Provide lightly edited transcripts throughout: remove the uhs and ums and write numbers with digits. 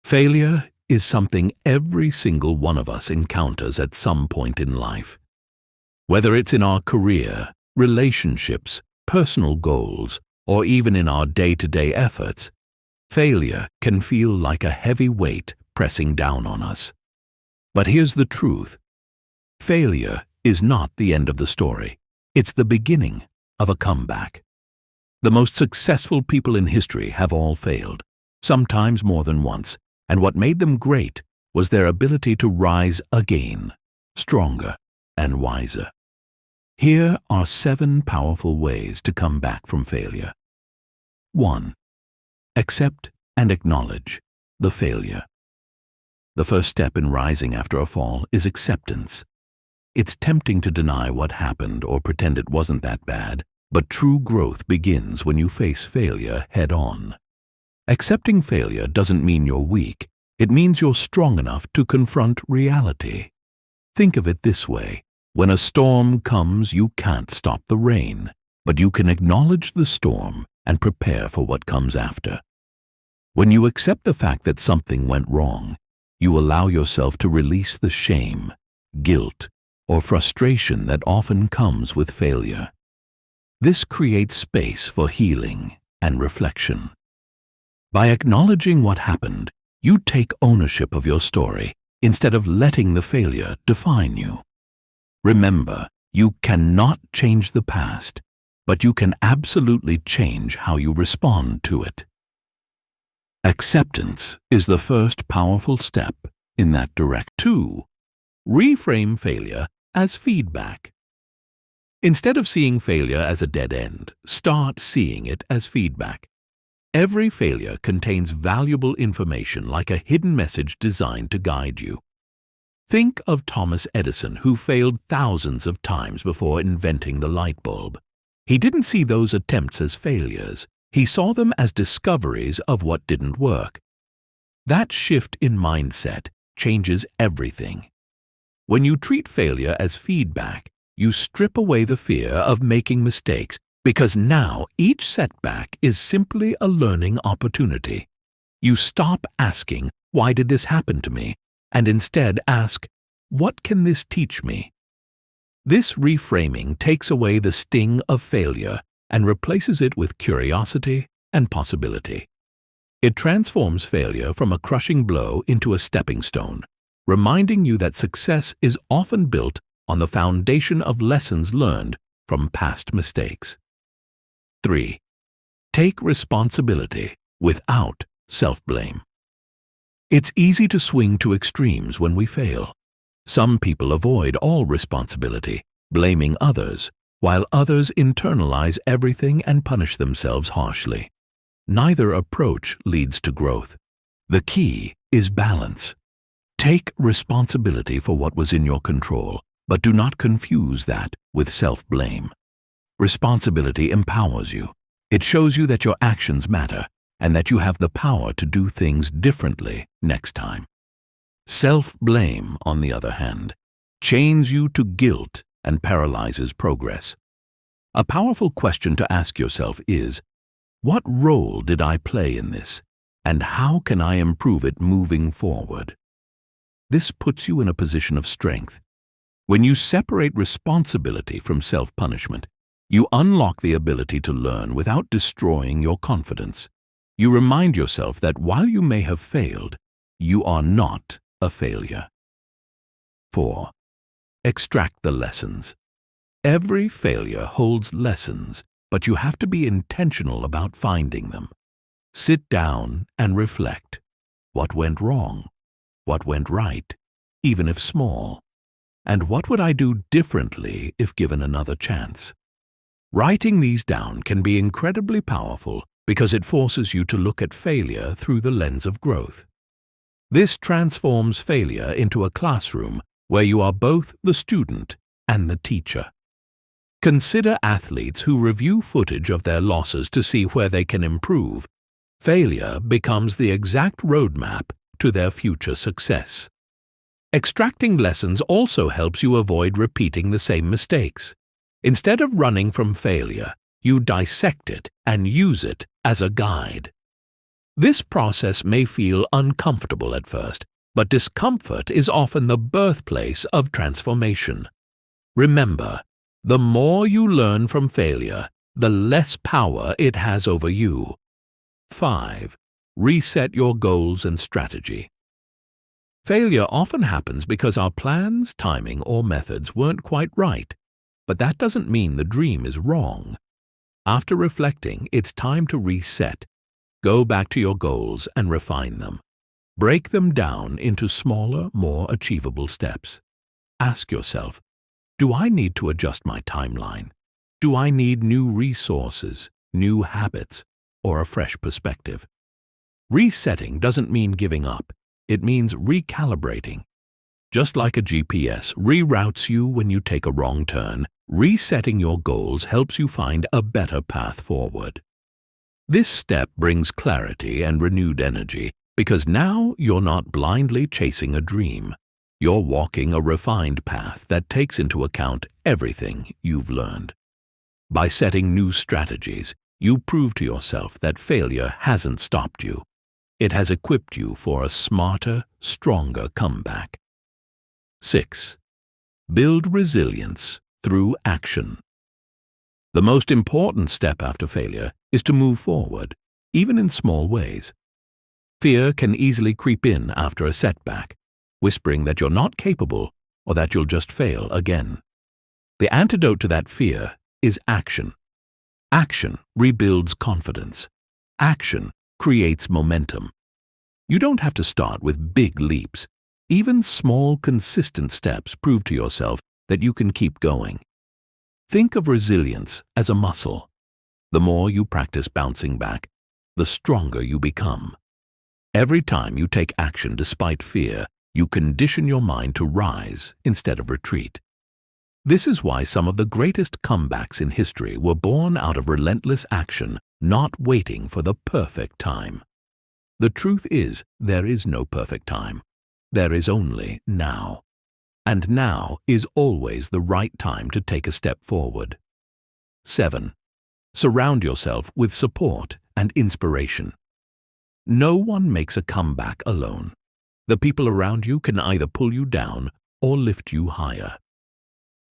Failure is something every single one of us encounters at some point in life. Whether it's in our career, relationships, personal goals, or even in our day-to-day efforts, failure can feel like a heavy weight pressing down on us. But here's the truth. Failure is not the end of the story. It's the beginning of a comeback. The most successful people in history have all failed, sometimes more than once, and what made them great was their ability to rise again, stronger and wiser. Here are 7 powerful ways to come back from failure. 1. Accept and acknowledge the failure. The first step in rising after a fall is acceptance. It's tempting to deny what happened or pretend it wasn't that bad, but true growth begins when you face failure head-on. Accepting failure doesn't mean you're weak. It means you're strong enough to confront reality. Think of it this way. When a storm comes, you can't stop the rain, but you can acknowledge the storm and prepare for what comes after. When you accept the fact that something went wrong, you allow yourself to release the shame, guilt, or frustration that often comes with failure. This creates space for healing and reflection. By acknowledging what happened, you take ownership of your story instead of letting the failure define you. Remember, you cannot change the past, but you can absolutely change how you respond to it. Acceptance is the first powerful step in that direction. 2. Reframe failure as feedback. Instead of seeing failure as a dead end, start seeing it as feedback. Every failure contains valuable information like a hidden message designed to guide you. Think of Thomas Edison, who failed thousands of times before inventing the light bulb. He didn't see those attempts as failures. He saw them as discoveries of what didn't work. That shift in mindset changes everything. When you treat failure as feedback, you strip away the fear of making mistakes because now each setback is simply a learning opportunity. You stop asking, "Why did this happen to me?" and instead ask, "What can this teach me?" This reframing takes away the sting of failure and replaces it with curiosity and possibility. It transforms failure from a crushing blow into a stepping stone, reminding you that success is often built on the foundation of lessons learned from past mistakes. 3. Take responsibility without self-blame. It's easy to swing to extremes when we fail. Some people avoid all responsibility, blaming others, while others internalize everything and punish themselves harshly. Neither approach leads to growth. The key is balance. Take responsibility for what was in your control, but do not confuse that with self-blame. Responsibility empowers you. It shows you that your actions matter and that you have the power to do things differently next time. Self-blame, on the other hand, chains you to guilt and paralyzes progress. A powerful question to ask yourself is, what role did I play in this, and how can I improve it moving forward? This puts you in a position of strength. When you separate responsibility from self-punishment, you unlock the ability to learn without destroying your confidence. You remind yourself that while you may have failed, you are not a failure. 4. Extract the lessons. Every failure holds lessons, but you have to be intentional about finding them. Sit down and reflect. What went wrong? What went right, even if small? And what would I do differently if given another chance? Writing these down can be incredibly powerful because it forces you to look at failure through the lens of growth. This transforms failure into a classroom where you are both the student and the teacher. Consider athletes who review footage of their losses to see where they can improve. Failure becomes the exact roadmap to their future success. Extracting lessons also helps you avoid repeating the same mistakes. Instead of running from failure, you dissect it and use it as a guide. This process may feel uncomfortable at first, but discomfort is often the birthplace of transformation. Remember, the more you learn from failure, the less power it has over you. 5. Reset your goals and strategy. Failure often happens because our plans, timing, or methods weren't quite right, but that doesn't mean the dream is wrong. After reflecting, it's time to reset. Go back to your goals and refine them. Break them down into smaller, more achievable steps. Ask yourself, do I need to adjust my timeline? Do I need new resources, new habits, or a fresh perspective? Resetting doesn't mean giving up. It means recalibrating. Just like a GPS reroutes you when you take a wrong turn, resetting your goals helps you find a better path forward. This step brings clarity and renewed energy because now you're not blindly chasing a dream. You're walking a refined path that takes into account everything you've learned. By setting new strategies, you prove to yourself that failure hasn't stopped you. It has equipped you for a smarter, stronger comeback. 6. Build resilience through action. The most important step after failure is to move forward, even in small ways. Fear can easily creep in after a setback, whispering that you're not capable or that you'll just fail again. The antidote to that fear is action. Action rebuilds confidence. Action creates momentum. You don't have to start with big leaps. Even small, consistent steps prove to yourself that you can keep going. Think of resilience as a muscle. The more you practice bouncing back, the stronger you become. Every time you take action despite fear, you condition your mind to rise instead of retreat. This is why some of the greatest comebacks in history were born out of relentless action, not waiting for the perfect time. The truth is, there is no perfect time. There is only now. And now is always the right time to take a step forward. 7. Surround yourself with support and inspiration. No one makes a comeback alone. The people around you can either pull you down or lift you higher.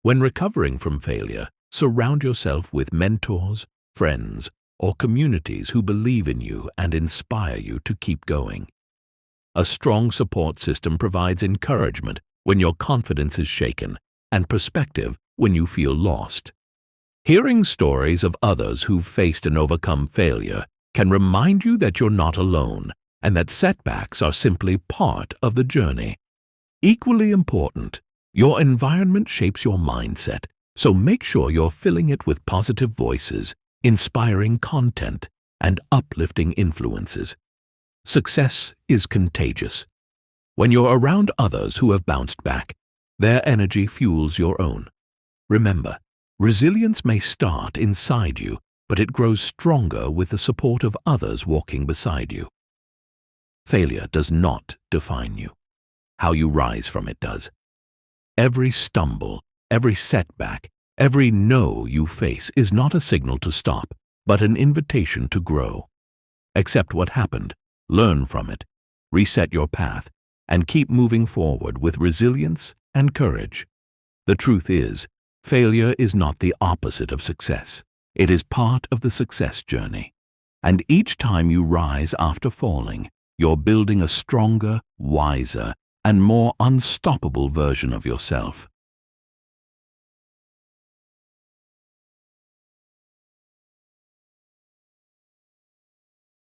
When recovering from failure, surround yourself with mentors, friends, or communities who believe in you and inspire you to keep going. A strong support system provides encouragement when your confidence is shaken and perspective when you feel lost. Hearing stories of others who've faced and overcome failure can remind you that you're not alone and that setbacks are simply part of the journey. Equally important, your environment shapes your mindset, so make sure you're filling it with positive voices, inspiring content, and uplifting influences. Success is contagious. When you're around others who have bounced back, their energy fuels your own. Remember, resilience may start inside you, but it grows stronger with the support of others walking beside you. Failure does not define you. How you rise from it does. Every stumble, every setback, every no you face is not a signal to stop, but an invitation to grow. Accept what happened, learn from it, reset your path, and keep moving forward with resilience and courage. The truth is, failure is not the opposite of success. It is part of the success journey. And each time you rise after falling, you're building a stronger, wiser, and more unstoppable version of yourself.